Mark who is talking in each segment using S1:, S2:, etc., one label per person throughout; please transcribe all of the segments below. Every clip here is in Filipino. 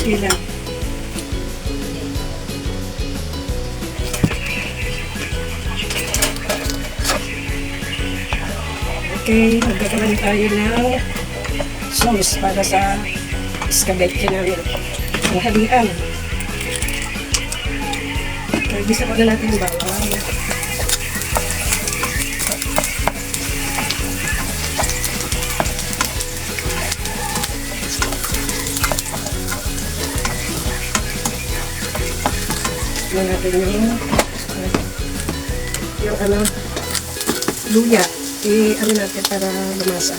S1: Okay lang. Okay, magkakaroon tayo ng sauce para sa escabeche namin. Ang halian. Okay, bisa pa na natin yung bawang. Tignan natin yung ano, luya. Ano natin para lumasa.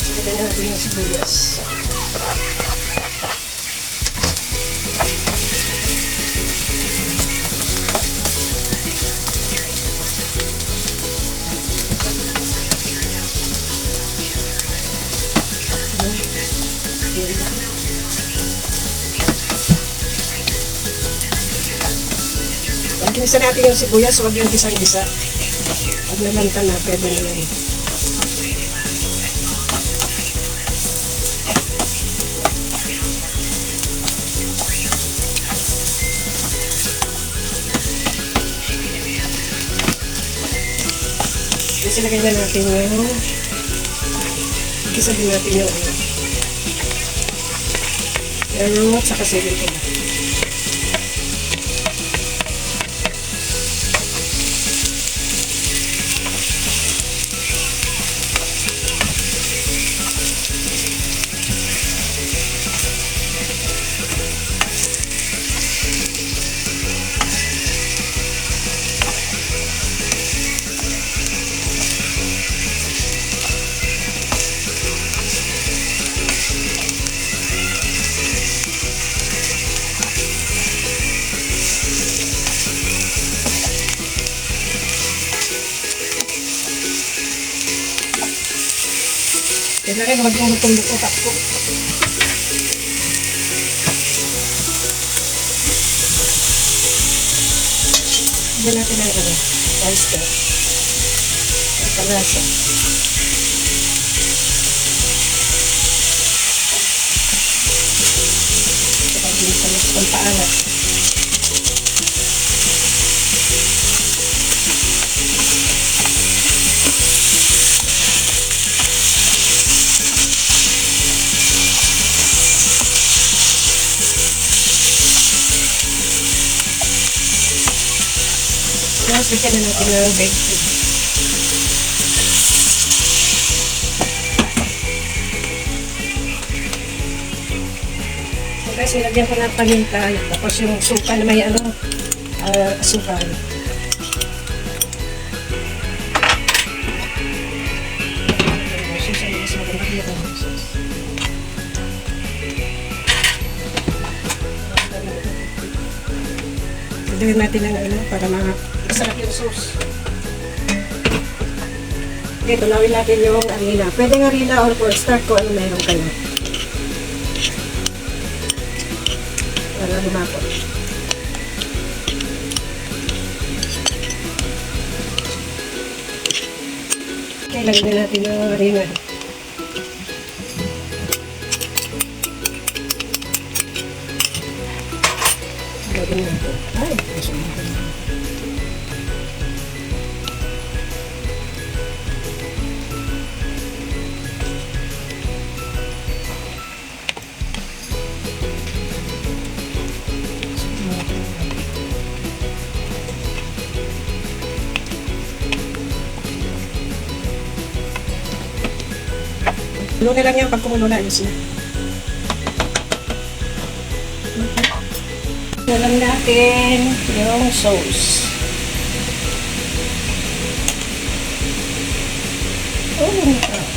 S1: Tignan natin yung sibuyas. Ginisa natin yung sibuyas, huwag yung gisang-gisa. Pag nalanta na, pwede na yun. Kasi lagay na natin yung gisa din natin yung pero saka silin ko na. Kailangan magluto-luto takpo. Diyan natin ang oyster. Ang kalasa. Kapag din sa mas pampaalat. Tapos bigyan na natin ng baked food. So guys, nilagyan ko ng paminta. Tapos yung suka na may asukal. Lagyan natin ng para masarap yung sauce. Okay, tulawin natin yung harina. Pwede ng harina or cornstarch kung ano meron kayo. Para lumapot. Okay, lagyan natin yung harina. Lagyan natin. Ay, kulo na lang yan pag kumulo na. Ayos na. Nalang natin yung sauce. Oh,